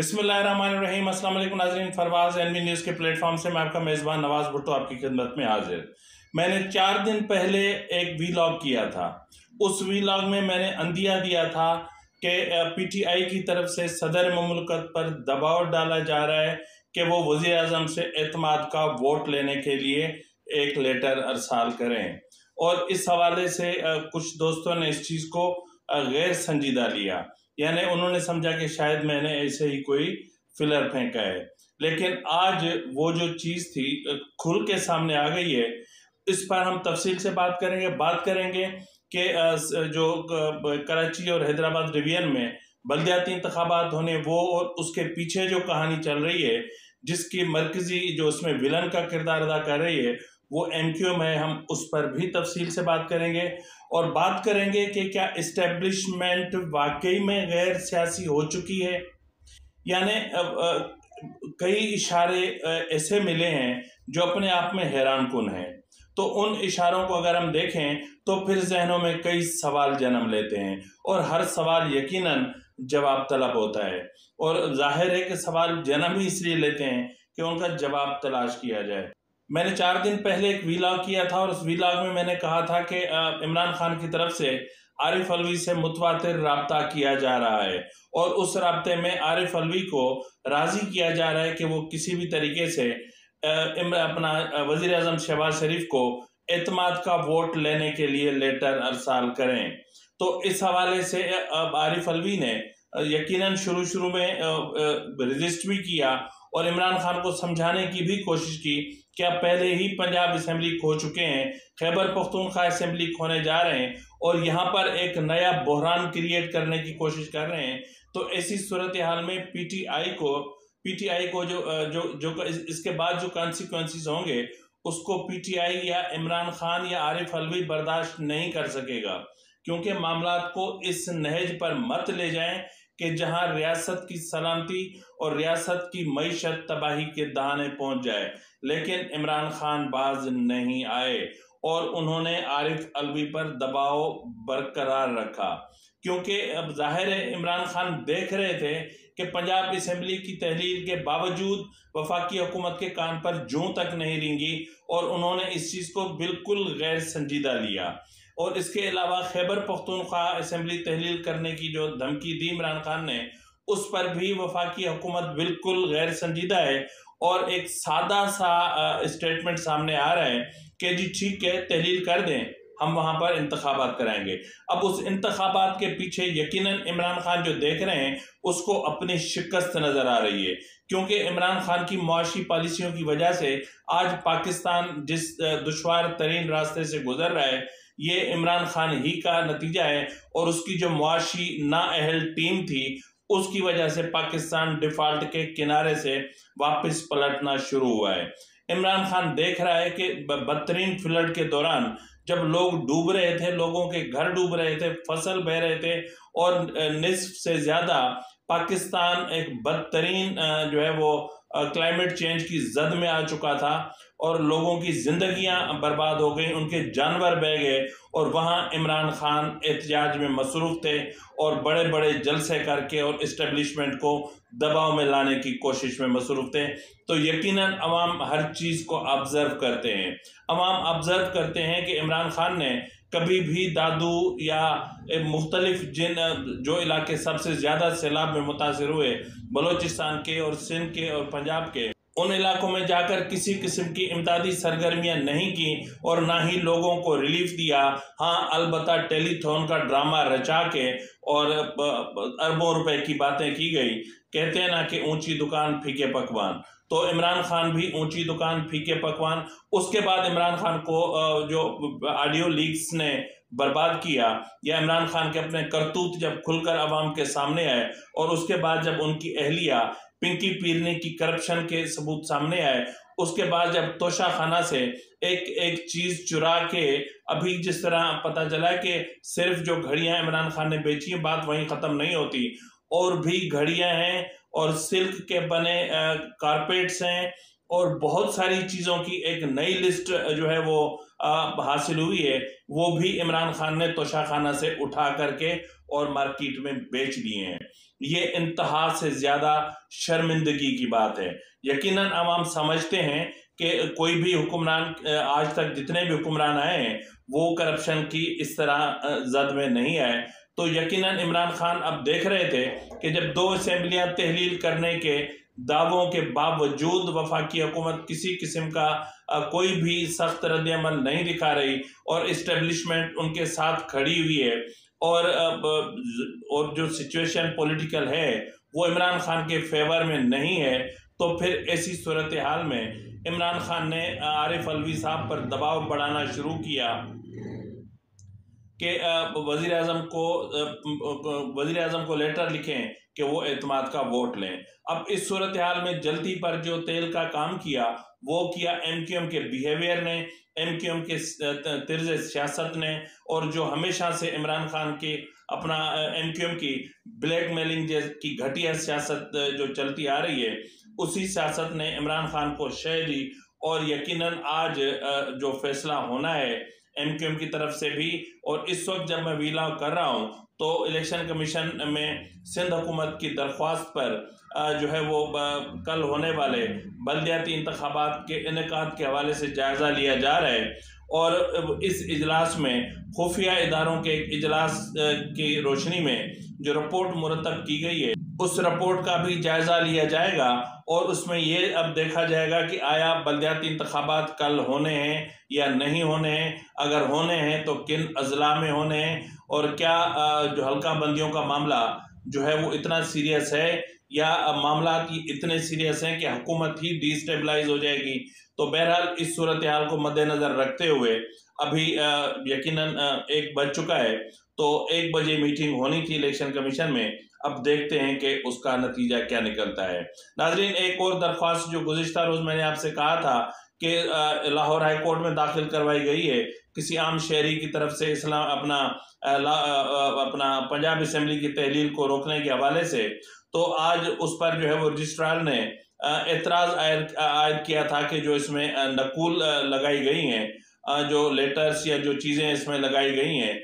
बिस्मिल्लाहिर्रहमानिर्रहीम। अस्सलाम वालेकुम नाज़रीन, फरवाज एनबी न्यूज़ के प्लेटफॉर्म से मैं आपका मेज़बान नवाज़ भुट्टो आपकी खिदमत में हाजिर। मैंने 4 दिन पहले एक वीलॉग किया था। उस वीलॉग में मैंने अंदिया दिया था कि पीटीआई की तरफ से सदर मुमलकत पर दबाव डाला जा रहा है कि वो वज़ीर आज़म से एतमाद का वोट लेने के लिए एक लेटर अरसाल करें, और इस हवाले से कुछ दोस्तों ने इस चीज़ को गैर संजीदा लिया, यानी उन्होंने समझा कि शायद मैंने ऐसे ही कोई फिलर फेंका है। लेकिन आज वो जो चीज़ थी खुल के सामने आ गई है। इस पर हम तफसील से बात करेंगे कि जो कराची और हैदराबाद डिवीजन में बल्दियाती इंतखाबात होने वो और उसके पीछे जो कहानी चल रही है, जिसकी मरकजी जो उसमें विलन का किरदार अदा कर रही है वो MQM है। हम उस पर भी तफसील से बात करेंगे और बात करेंगे कि क्या इस्टेब्लिशमेंट वाकई में गैर सियासी हो चुकी है। यानी कई इशारे ऐसे मिले हैं जो अपने आप में हैरान कुन हैं। तो उन इशारों को अगर हम देखें तो फिर जहनों में कई सवाल जन्म लेते हैं और हर सवाल यकीनन जवाब तलब होता है, और जाहिर है कि सवाल जन्म ही इसलिए लेते हैं कि उनका जवाब तलाश किया जाए। मैंने 4 दिन पहले एक वीलॉग किया था और उस वीलॉग में मैंने कहा था कि इमरान खान की तरफ से आरिफ अलवी से मुतवातिर राब्ता किया जा रहा है, और उस राब्ते में आरिफ अलवी को राज़ी किया जा रहा है कि वो किसी भी तरीके से अपना वज़ीर आज़म शहबाज शरीफ को एतमाद का वोट लेने के लिए लेटर अरसाल करें। तो इस हवाले से अब आरिफ अलवी ने यकीनन शुरू में रजिस्ट भी किया और इमरान खान को समझाने की भी कोशिश की कि आप पहले ही पंजाब असेंबली खो चुके हैं, खैबर पख्तूनख्वा असेंबली खोने जा रहे हैं और यहाँ पर एक नया बहरान क्रिएट करने की कोशिश कर रहे हैं। तो ऐसी सूरत हाल में पीटीआई को जो इसके बाद जो कॉन्सिक्वेंसेस होंगे उसको पीटीआई या इमरान खान या आरिफ अलवी बर्दाश्त नहीं कर सकेगा, क्योंकि मामलात को इस नहज पर मत ले जाएं कि जहां रियासत की सलामती और रियासत की मईशत तबाही के दहाने पहुंच जाए। लेकिन इमरान खान बाज नहीं आए और उन्होंने आरिफ अलवी पर दबाव बरकरार रखा, क्योंकि अब जाहिर है इमरान खान देख रहे थे कि पंजाब असेंबली की तहलील के बावजूद वफाकी हुकूमत के कान पर जूं तक नहीं रेंगी, और उन्होंने इस चीज़ को बिल्कुल गैर संजीदा लिया। और इसके अलावा खैबर पख्तूनख्वा असेंबली तहलील करने की जो धमकी दी इमरान खान ने, उस पर भी वफाकी हुकूमत बिल्कुल गैर संजीदा है और एक सादा सा स्टेटमेंट सामने आ रहा है कि जी ठीक है, तहलील कर दें, हम वहाँ पर इंतखाबात कराएंगे। अब उस इंतखाबात के पीछे यकीनन इमरान खान जो देख रहे हैं उसको अपनी शिकस्त नज़र आ रही है, क्योंकि इमरान खान की मुआशी पॉलिसियों की वजह से आज पाकिस्तान जिस दुश्वार तरीन रास्ते से गुजर रहा है ये इमरान खान ही का नतीजा है, और उसकी जो मुआशी नाअहल टीम थी उसकी वजह से पाकिस्तान डिफॉल्ट के किनारे से वापस पलटना शुरू हुआ है। इमरान खान देख रहा है कि बदतरीन फ्लड के दौरान जब लोग डूब रहे थे, लोगों के घर डूब रहे थे, फसल बह रहे थे और निस्फ से ज़्यादा पाकिस्तान एक बदतरीन जो है वो क्लाइमेट चेंज की जद में आ चुका था और लोगों की जिंदगियां बर्बाद हो गई, उनके जानवर बह गए, और वहां इमरान खान एहतजाज में मसरूफ़ थे और बड़े बड़े जलसे करके और इस्टेब्लिशमेंट को दबाव में लाने की कोशिश में मसरूफ़ थे। तो यकीनन अवाम हर चीज़ को ऑब्ज़र्व करते हैं। अवाम ऑब्ज़र्व करते हैं कि इमरान खान ने कभी भी दादू या मुख्तलिफ जिन जो इलाके सबसे ज़्यादा सैलाब में मुतासर हुए, बलोचिस्तान के और सिंध के और पंजाब के, उन इलाकों में जाकर किसी किस्म की इमदादी सरगर्मियां नहीं की और ना ही लोगों को रिलीफ दिया। हाँ, अलबत्ता टेलीथॉन का ड्रामा रचा के और अरबों रुपए की बातें की गई। कहते हैं ना कि ऊंची दुकान फीके पकवान, तो इमरान खान भी ऊंची दुकान फीके पकवान। उसके बाद इमरान खान को जो ऑडियो लीक्स ने बर्बाद किया, या इमरान खान के अपने करतूत जब खुलकर अवाम के सामने आए और उसके बाद जब उनकी अहलिया पिंकी पीरनी की करप्शन के सबूत सामने आए, उसके बाद जब तोशा खाना से एक चीज़ चुरा के, अभी जिस तरह पता चला कि सिर्फ जो घड़ियां इमरान खान ने बेची हैं, बात वहीं ख़त्म नहीं होती, और भी घड़ियां हैं और सिल्क के बने कारपेट्स हैं और बहुत सारी चीज़ों की एक नई लिस्ट जो है वो हासिल हुई है, वो भी इमरान खान ने तोशाखाना से उठा करके और मार्केट में बेच दिए हैं। ये इंतहा से ज़्यादा शर्मिंदगी की बात है। यकीनन आवाम समझते हैं कि कोई भी हुक्मरान, आज तक जितने भी हुक्मरान आए हैं वो करप्शन की इस तरह जद में नहीं आए। तो यकीनन इमरान खान अब देख रहे थे कि जब 2 असेंबलियां तहलील करने के दावों के बावजूद वफाकी हुकूमत किसी किस्म का कोई भी सख्त रद्द-ए-अमल नहीं दिखा रही और इस्टेब्लिशमेंट उनके साथ खड़ी हुई है, और जो सिचुएशन पॉलिटिकल है वो इमरान खान के फेवर में नहीं है, तो फिर ऐसी सूरत हाल में इमरान खान ने आरिफ अलवी साहब पर दबाव बढ़ाना शुरू किया कि वज़ीर आज़म को लेटर लिखें कि वो एतमाद का वोट लें। अब इस सूरत हाल में जल्दी पर जो तेल का काम किया वो किया MQM के बिहेवियर ने, MQM के तर्ज़ सियासत ने, और जो हमेशा से इमरान खान के अपना MQM की ब्लैकमेलिंग की घटिया सियासत जो चलती आ रही है, उसी सियासत ने इमरान खान को शह दी। और यकीनन आज जो फैसला होना है MQM की तरफ से भी, और इस वक्त जब मैं वीलॉग कर रहा हूँ तो इलेक्शन कमीशन में सिंध हुकूमत की दरख्वास्त पर जो है वो कल होने वाले बल्दियाती इंतखाबात के इनेकाद के हवाले से जायज़ा लिया जा रहा है। और इस इजलास में खुफिया इदारों के इजलास की रोशनी में जो रिपोर्ट मुरतब की गई है उस रिपोर्ट का भी जायज़ा लिया जाएगा, और उसमें ये अब देखा जाएगा कि आया बल्दियाती इंतखाबात कल होने हैं या नहीं होने हैं, अगर होने हैं तो किन अजला में होने हैं, और क्या जो हल्का बंदियों का मामला जो है वो इतना सीरियस है या मामला इतने सीरियस हैं कि हुकूमत ही डिस्टेबलाइज हो जाएगी। तो बहरहाल इस सूरत हाल को मद्देनज़र रखते हुए अभी यकीनन 1 बज चुका है, तो 1 बजे मीटिंग होनी थी इलेक्शन कमीशन में। अब देखते हैं कि उसका नतीजा क्या निकलता है। नाज़रीन, एक और दरख्वास्त जो गुज़िश्ता रोज़ मैंने आपसे कहा था कि लाहौर हाई कोर्ट में दाखिल करवाई गई है किसी आम शहरी की तरफ से अपना पंजाब असम्बली की तहलील को रोकने के हवाले से, तो आज उस पर जो है वो रजिस्ट्रार ने एतराज़ आयद किया था कि जो इसमें नकूल लगाई गई हैं, जो लेटर्स या जो चीज़ें इसमें लगाई गई हैं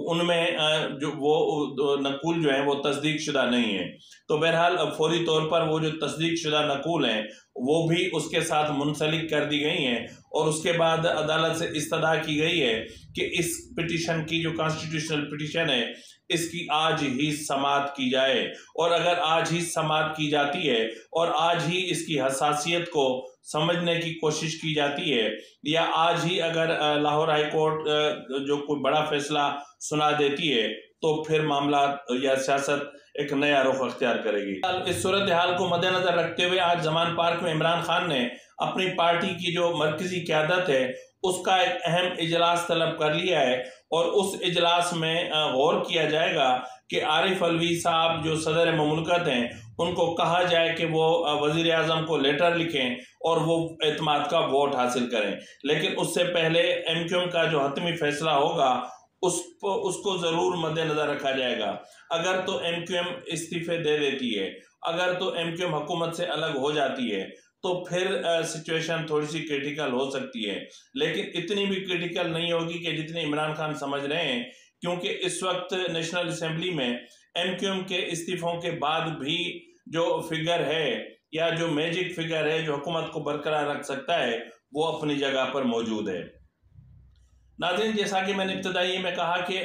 उनमें जो वो नकूल जो है वो तस्दीक शुदा नहीं है। तो बहरहाल फौरी तौर पर वो जो तस्दीक शुदा नकूल हैं वो भी उसके साथ मुंसलिक कर दी गई हैं, और उसके बाद अदालत से इस्तदा की गई है कि इस पिटीशन की जो कॉन्स्टिट्यूशनल पिटीशन है इसकी आज ही समाअत की जाए। और अगर आज ही समाअत की जाती है और आज ही इसकी हसासियत को समझने की कोशिश की जाती है, या आज ही अगर लाहौर हाई कोर्ट जो कोई बड़ा फैसला सुना देती है, तो फिर मामला या सियासत एक नया रुख अख्तियार करेगी। इस सूरत हाल को मद्देनजर रखते हुए आज जमान पार्क में इमरान खान ने अपनी पार्टी की जो मरकजी क़यादत है उसका एक अहम इजलास तलब कर लिया है, और उस इजलास में गौर किया जाएगा कि आरिफ अलवी साहब जो सदर मुमलकत हैं उनको कहा जाए कि वो वज़ीर आज़म को लेटर लिखें और वो एतमाद का वोट हासिल करें। लेकिन उससे पहले MQM का जो हतमी फैसला होगा उसको ज़रूर मद्देनज़र रखा जाएगा। अगर तो MQM इस्तीफ़े दे देती है, अगर तो MQM हुकूमत से अलग हो जाती है, तो फिर सिचुएशन थोड़ी सी क्रिटिकल हो सकती है, लेकिन इतनी भी क्रिटिकल नहीं होगी कि जितनी इमरान खान समझ रहे हैं, क्योंकि इस वक्त नेशनल असेंबली में MQM के इस्तीफ़ों के बाद भी जो फिगर है या जो मैजिक फिगर है जो हुकूमत को बरकरार रख सकता है वो अपनी जगह पर मौजूद है। नाज़रीन, जैसा कि मैंने इब्तदाई में कहा कि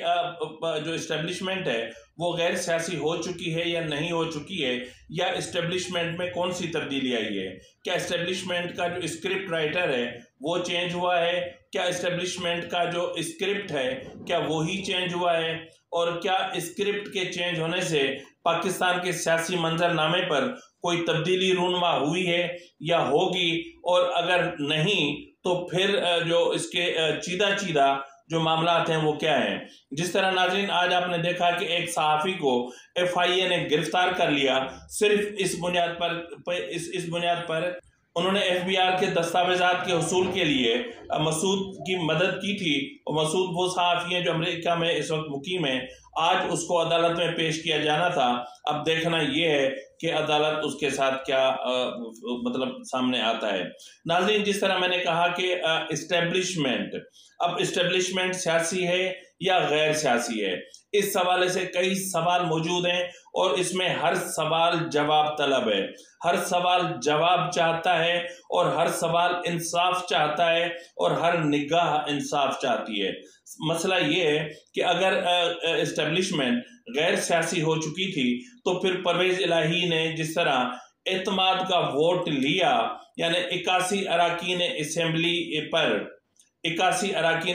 जो इस्टेब्लिशमेंट है वो गैर सियासी हो चुकी है या नहीं हो चुकी है, या इस्टेब्लिशमेंट में कौन सी तब्दीली आई है। क्या इस्टेब्लिशमेंट का जो स्क्रिप्ट राइटर है वो चेंज हुआ है, क्या इस्टेब्लिशमेंट का जो स्क्रिप्ट है क्या वो ही चेंज हुआ है, और क्या स्क्रिप्ट के चेंज होने से पाकिस्तान के सियासी मंजरनामे पर कोई तब्दीली रूनमा हुई है या होगी, और अगर नहीं तो फिर जो इसके चीदा जो मामलात हैं वो क्या हैं। जिस तरह नाज़रीन आज आपने देखा कि एक सहाफ़ी को FIA ने गिरफ्तार कर लिया सिर्फ इस बुनियाद पर उन्होंने FBR के दस्तावेज़ात के हुसूल के लिए मसूद की मदद की थी, और मसूद वो सहाफ़ी हैं जो अमेरिका में इस वक्त मुकीम है, आज उसको अदालत में पेश किया जाना था। अब देखना ये है कि अदालत उसके साथ क्या मतलब सामने आता है। नाज़रीन, जिस तरह मैंने कहा कि इस्टेब्लिशमेंट, अब इस्टेब्लिशमेंट सियासी है या गैर सियासी है, इस हवाले से कई सवाल मौजूद हैं और इसमें हर सवाल जवाब तलब है, हर सवाल जवाब चाहता है और हर सवाल इंसाफ चाहता है और हर निगाह इंसाफ चाहती है। मसला ये है कि अगर इस्टेब्लिशमेंट गैर सियासी हो चुकी थी तो फिर परवेज इलाही ने जिस तरह एतमाद का वोट लिया, यानी 81 अरकान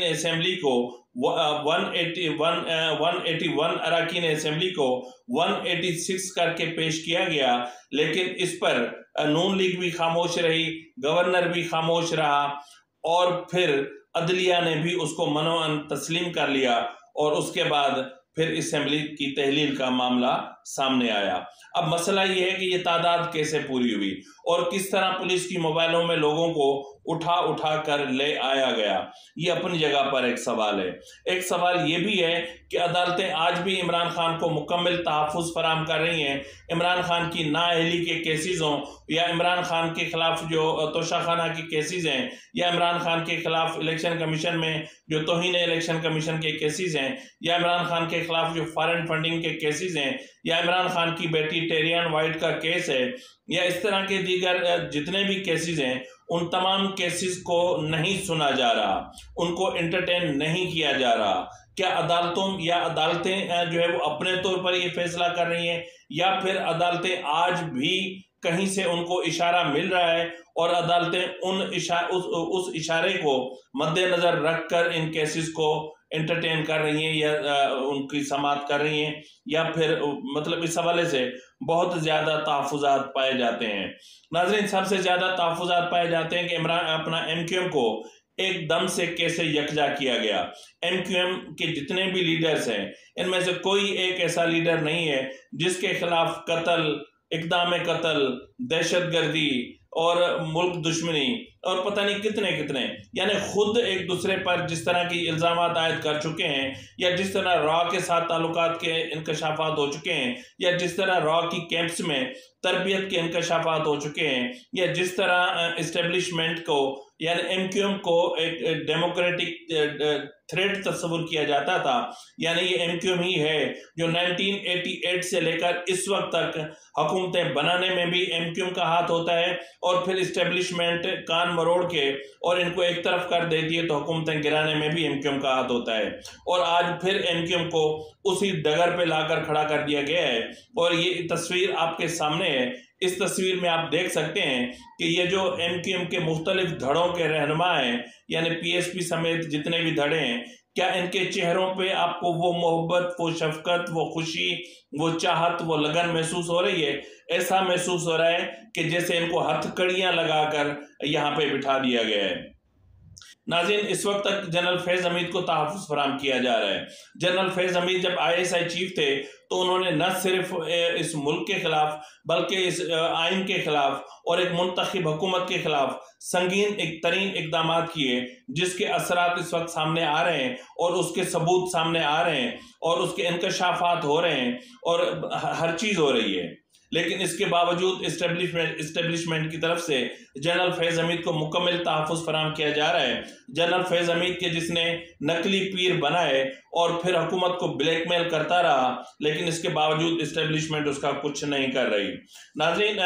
असेंबली को 181 अरकान असेंबली को 186 करके पेश किया गया, लेकिन इस पर नून लीग भी खामोश रही, गवर्नर भी खामोश रहा और फिर अदलिया ने भी उसको मनोअन तस्लीम कर लिया और उसके बाद फिर असेंबली की तहलील का मामला सामने आया। अब मसला ये है कि ये तादाद कैसे पूरी हुई और किस तरह पुलिस की मोबाइलों में लोगों को उठा कर ले आया गया, ये अपनी जगह पर एक सवाल है। एक सवाल ये भी है कि अदालतें आज भी इमरान खान को मुकम्मल तहफ़्फ़ुज़ फराहम कर रही हैं। इमरान खान की नाअहली के केसेस हों या इमरान खान के खिलाफ जो तोशाखाना के केसेस हैं या इमरान खान के खिलाफ इलेक्शन कमीशन में जो तौहीन इलेक्शन कमीशन के केसेस हैं या इमरान खान के खिलाफ जो फॉरेन फंडिंग के केसेस हैं या इमरान खान की बेटी टेरियन वाइट का केस है या इस तरह के दीगर जितने भी केसेस हैं, उन तमाम केसेस को नहीं सुना जा रहा, उनको एंटरटेन नहीं किया जा रहा। क्या अदालतें जो है वो अपने तौर पर ये फैसला कर रही हैं या फिर अदालतें आज भी कहीं से उनको इशारा मिल रहा है और अदालतें उस इशारे को मद्देनजर रखकर इन केसेस को एंटरटेन कर रही हैं या उनकी समाअत कर रही हैं, या फिर मतलब इस हवाले से बहुत ज़्यादा तहफ़्फ़ुज़ात पाए जाते हैं। नाज़रीन, सबसे ज़्यादा तहफ़्फ़ुज़ात पाए जाते हैं कि इमरान अपना MQM को एकदम से कैसे यकजा किया गया। MQM के जितने भी लीडर्स हैं, इनमें से कोई एक ऐसा लीडर नहीं है जिसके खिलाफ कत्ल, इक़दाम कत्ल, दहशतगर्दी और मुल्क दुश्मनी और पता नहीं कितने कितने, यानी खुद एक दूसरे पर जिस तरह की इल्ज़ामात आयद कर चुके हैं या जिस तरह रॉ के साथ ताल्लुकात के इंकशाफात हो चुके हैं या जिस तरह रॉ की कैंप्स में तरबियत के इंकशाफात हो चुके हैं या जिस तरह इस्टेब्लिशमेंट को यानी MQM को एक डेमोक्रेटिक थ्रेट तस्वुर किया जाता था, यानी ये MQM ही है जो 1988 से लेकर इस वक्त तक हुकूमतें बनाने में भी MQM का हाथ होता है और फिर इस्टेब्लिशमेंट कान मरोड़ के और इनको एक तरफ कर देती है तो हुकूमतें गिराने में भी MQM का हाथ होता है। और आज फिर MQM को उसी डगर पे लाकर खड़ा कर दिया गया है और ये तस्वीर आपके सामने है। इस तस्वीर में आप देख सकते हैं कि ये जो MQM के मुख्तलिफ धड़ों के रहनुमा हैं, यानी PSP समेत जितने भी धड़े हैं, क्या इनके चेहरों पे आपको वो मोहब्बत, वो शफकत, वो खुशी, वो चाहत, वो लगन महसूस हो रही है? ऐसा महसूस हो रहा है कि जैसे इनको हथकड़ियां लगाकर यहाँ पे बिठा दिया गया है। नाज़रीन, इस वक्त तक जनरल फैज़ हमीद को तहफ़्फ़ुज़ फराहम किया जा रहा है। जनरल फैज़ हमीद जब ISI चीफ थे तो उन्होंने न सिर्फ इस मुल्क के खिलाफ बल्कि इस आइन के खिलाफ और एक मुंतखब हुकूमत के खिलाफ संगीन तरीन इक़दाम किए जिसके असरात इस वक्त सामने आ रहे हैं और उसके सबूत सामने आ रहे हैं और उसके इंकशाफात हो रहे हैं और हर चीज़ हो रही है। लेकिन इसके बावजूद इस्टेब्लिशमेंट की तरफ से जनरल फैज़ हमीद को मुकम्मल तहफ़्फ़ुज़ फराहम किया जा रहा है। जनरल फैज़ हमीद के जिसने नकली पीर बनाए और फिर हुकूमत को ब्लैकमेल करता रहा, लेकिन इसके बावजूद इस्टेब्लिशमेंट उसका कुछ नहीं कर रही। नाज़रीन,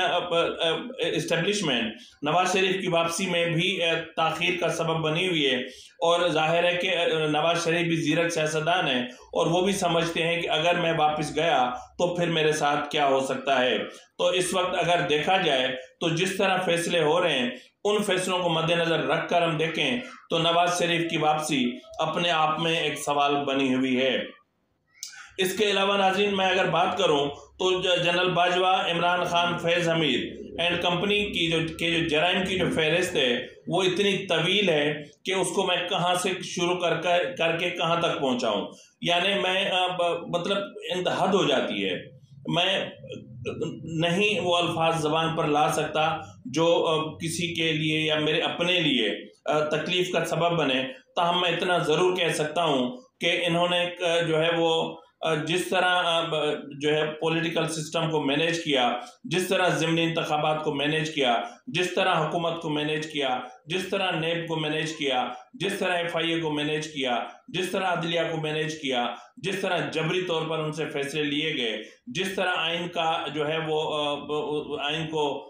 इस्टेब्लिशमेंट नवाज शरीफ की वापसी में भी ताख़ीर का सबब बनी हुई है और जाहिर है कि नवाज शरीफ भी ज़ीरक सियासतदान है और वो भी समझते हैं कि अगर मैं वापस गया तो फिर मेरे साथ क्या हो सकता है। तो इस वक्त अगर देखा जाए तो जिस तरह फैसले हो रहे हैं उन फैसलों को मद्देनजर रखकर हम देखें तो नवाज शरीफ की वापसी अपने आप में एक सवाल बनी हुई है। इसके अलावा नाज़रीन, मैं अगर बात करूं तो general Bajwa, Imran Khan, Faiz Hamid and company की जो जराइम की जो फहरिस्त है वो इतनी तवील है कि उसको मैं कहाँ से शुरू करके कहाँ तक पहुँचाऊँ, यानी मैं मतलब हद हो जाती है। मैं नहीं वो अल्फाज ज़बान पर ला सकता जो किसी के लिए या मेरे अपने लिए तकलीफ़ का सबब बने। ताहम मैं इतना ज़रूर कह सकता हूँ कि इन्होंने जो है वो जिस तरह जो है पॉलिटिकल सिस्टम को मैनेज किया, जिस तरह ज़िमनी इंतखाबात को मैनेज किया, जिस तरह हुकूमत को मैनेज किया, जिस तरह नेब को मैनेज किया, जिस तरह FIA को मैनेज किया, जिस तरह अदलिया को मैनेज किया, जिस तरह जबरी तौर पर उनसे फैसले लिए गए, जिस तरह आइन का जो है वो आइन को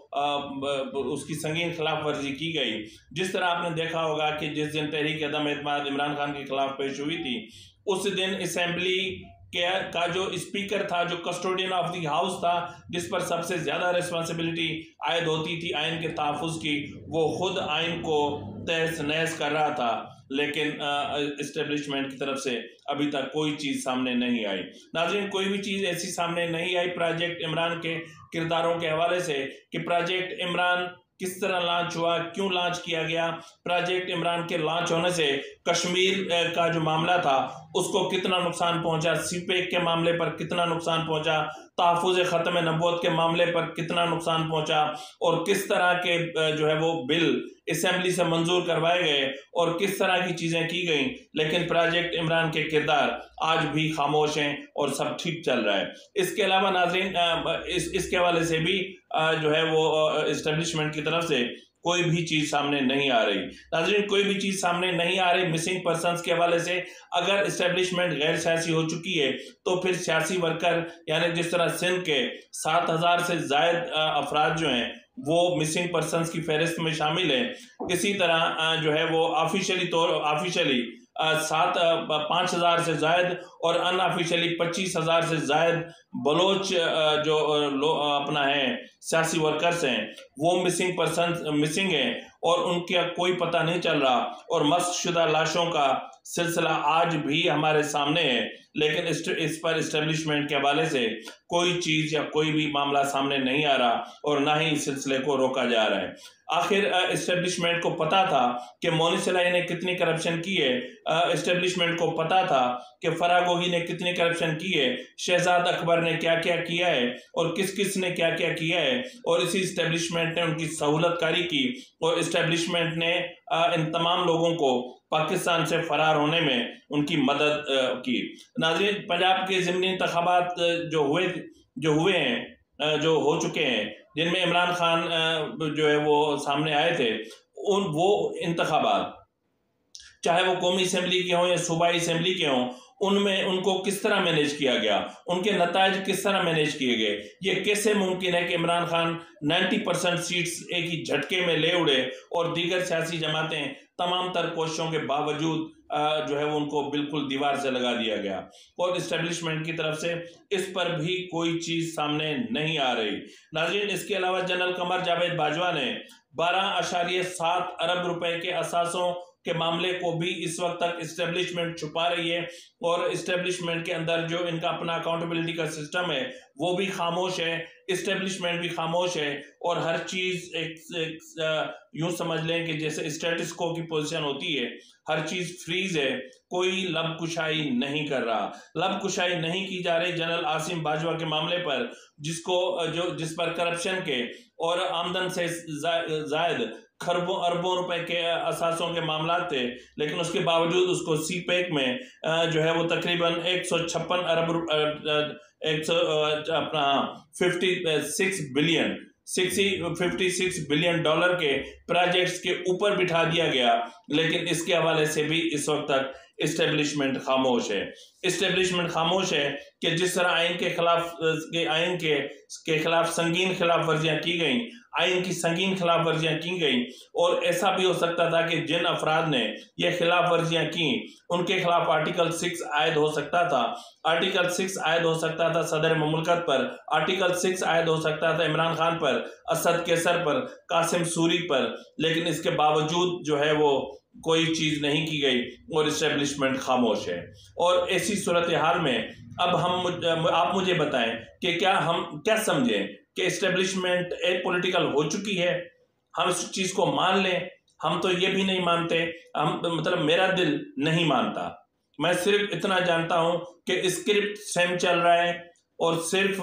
उसकी संगीन खिलाफ वर्जी की गई, जिस तरह आपने देखा होगा कि जिस दिन तहरीक अदम एतमाद इमरान खान के खिलाफ पेश हुई थी, उस दिन असेंबली का जो स्पीकर था, जो कस्टोडियन ऑफ द हाउस था, जिस पर सबसे ज़्यादा रिस्पॉन्सिबिलिटी आयद होती थी आइन के तहफ़्फ़ुज़ की, वो खुद आइन को तहस नहस कर रहा था, लेकिन इस्टेब्लिशमेंट की तरफ से अभी तक कोई चीज़ सामने नहीं आई। नाज़रीन, कोई भी चीज़ ऐसी सामने नहीं आई प्रोजेक्ट इमरान के किरदारों के हवाले से कि प्रोजेक्ट इमरान किस तरह लॉन्च हुआ, क्यों लॉन्च किया गया, प्रोजेक्ट इमरान के लॉन्च होने से कश्मीर का जो मामला था उसको कितना नुकसान पहुंचा, CPEC के मामले पर कितना नुकसान पहुंचा, तहफ़्फ़ुज़ ख़त्म नबूवत के मामले पर कितना नुकसान पहुंचा, और किस तरह के जो है वो बिल असेंबली से मंजूर करवाए गए और किस तरह की चीज़ें की गई, लेकिन प्रोजेक्ट इमरान के किरदार आज भी खामोश हैं और सब ठीक चल रहा है। इसके अलावा नाज़रीन, इसके हवाले से भी जो है वो इस्टेब्लिशमेंट की तरफ से कोई भी चीज़ सामने नहीं आ रही। नाज़रीन, कोई भी चीज़ सामने नहीं आ रही मिसिंग पर्सनस के हवाले से। अगर इस्टेब्लिशमेंट गैर सियासी हो चुकी है तो फिर सियासी वर्कर, यानी जिस तरह सिंध के 7,000 से ज़ायद अफराद जो हैं वो मिसिंग पर्सनस की फहरिस्त में शामिल है, इसी तरह जो है वो ऑफिशियली 5,000 से ज़ायद और अनऑफिशियली 25,000 से ज़ायद बलोच जो अपना है सियासी वर्कर्स हैं, वो मिसिंग हैं और उनका कोई पता नहीं चल रहा, और मस्कशुदा लाशों का सिलसिला आज भी हमारे सामने है, लेकिन इस पर इस्टेब्लिशमेंट के हवाले से कोई चीज़ या कोई भी मामला सामने नहीं आ रहा और ना ही इस सिलसिले को रोका जा रहा है। आखिर इस्टेब्लिशमेंट को पता था कि मोनी सलाही ने कितनी करप्शन की है, इस्टेब्लिशमेंट को पता था कि फराह गोगी ने कितनी करप्शन की है, शहजाद अकबर ने क्या क्या किया है और किस किस ने क्या क्या किया है, और इसी इस्टेब्लिशमेंट ने उनकी सहूलतकारी की और इस्टेब्लिशमेंट ने इन तमाम लोगों को पाकिस्तान से फरार होने में उनकी मदद की। नाज़रीन, पंजाब के ज़िमनी इंतखाबात जो हुए हैं, जो हो चुके हैं, जिनमें इमरान खान जो है वो सामने आए थे, वो इंतखाबात चाहे वो कौमी असेंबली के हों या सूबाई असेंबली के हों, उनमें उनको किस तरह मैनेज किया गया, उनके नताइज किस तरह मैनेज किए गए। ये कैसे मुमकिन है कि इमरान खान 90% सीट्स एक ही झटके में ले उड़े और दीगर सियासी जमातें तमाम तर कोशिशों के बावजूद जो है वो उनको बिल्कुल दीवार से लगा दिया गया, और इस्टेब्लिशमेंट की तरफ से इस पर भी कोई चीज़ सामने नहीं आ रही। नाज़रीन, इसके अलावा जनरल कमर जावेद बाजवा ने 12.7 अरब रुपए के असासों के मामले को भी इस वक्त तक इस्टेब्लिशमेंट छुपा रही है, और इस्टेब्लिशमेंट के अंदर जो इनका अपना अकाउंटेबिलिटी का सिस्टम है वो भी खामोश है, इस्टेब्लिशमेंट भी खामोश है, और हर चीज़ एक यूँ समझ लें कि जैसे स्टेटस को की पोजीशन होती है, हर चीज़ फ्रीज है, कोई लब कुशाई नहीं कर रहा। लब कुशाई नहीं की जा रही जनरल आसिम बाजवा के मामले पर, जिस पर करप्शन के और आमदन से जायद खरबों अरबों रुपए के असासों के मामला थे, लेकिन उसके बावजूद उसको CPEC में जो है वो तकरीबन 156 अरब 56 बिलियन डॉलर के प्रोजेक्ट्स के ऊपर बिठा दिया गया, लेकिन इसके हवाले से भी इस वक्त तक इस्टेब्लिशमेंट खामोश है। इस्टेब्लिशमेंट खामोश है कि जिस तरह आइन के खिलाफ संगीन खिलाफ वर्जियाँ की गई, आइन की संगीन खिलाफ वर्जियाँ की गई, और ऐसा भी हो सकता था कि जिन अफराद ने ये खिलाफ वर्जियाँ की उनके खिलाफ आर्टिकल 6 आयद हो सकता था। आर्टिकल 6 आयद हो सकता था सदर मुमलकत पर, आर्टिकल 6 आयद हो सकता था इमरान खान पर, असद कैसर पर, कासिम सूरी पर, लेकिन इसके बावजूद जो है वो कोई चीज़ नहीं की गई और इस्टेब्लिशमेंट खामोश है। और ऐसी सूरत हाल में अब आप मुझे बताएं कि हम क्या समझें कि इस्टेब्लिशमेंट पॉलिटिकल हो चुकी है, हम इस चीज़ को मान लें। हम तो ये भी नहीं मानते, मतलब मेरा दिल नहीं मानता। मैं सिर्फ इतना जानता हूँ कि स्क्रिप्ट सेम चल रहा है और सिर्फ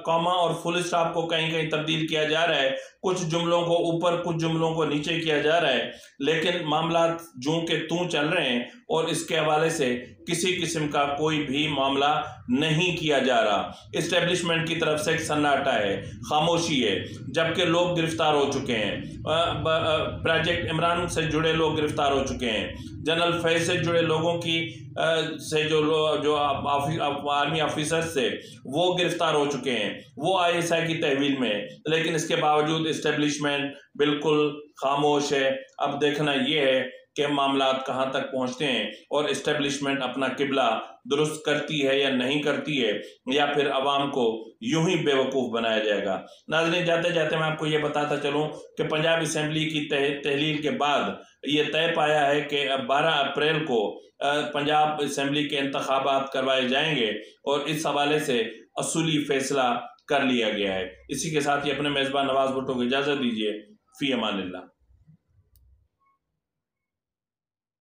कॉमा और फुल स्टॉप को कहीं कहीं तब्दील किया जा रहा है, कुछ जुमलों को ऊपर कुछ जुमलों को नीचे किया जा रहा है, लेकिन मामला जूं के तूं चल रहे हैं, और इसके हवाले से किसी किस्म का कोई भी मामला नहीं किया जा रहा। इस्टेब्लिशमेंट की तरफ से एक सन्नाटा है, खामोशी है, जबकि लोग गिरफ्तार हो चुके हैं। प्रोजेक्ट इमरान से जुड़े लोग गिरफ्तार हो चुके हैं। जनरल फैज से जुड़े लोगों की से जो आर्मी ऑफिसर्स थे वो गिरफ्तार हो चुके हैं, वो ISI की तहवील में है। लेकिन इसके बावजूद इस्टेब्लिशमेंट बिल्कुल खामोश है। अब देखना ये है कि मामला कहाँ तक पहुँचते हैं और इस्टेब्लिशमेंट अपना किबला दुरुस्त करती है या नहीं करती है, या फिर अवाम को यूं ही बेवकूफ़ बनाया जाएगा। नाज़रीन, जाते जाते मैं आपको ये बताता चलूं कि पंजाब असम्बली की तहलील के बाद ये तय पाया है कि 12 अप्रैल को पंजाब असम्बली के इंतखाबात करवाए जाएंगे और इस हवाले से असूली फैसला कर लिया गया है। इसी के साथ ही अपने मेज़बान नवाज भुट्टो को इजाज़त दीजिए। फ़ी अमानिल्लाह।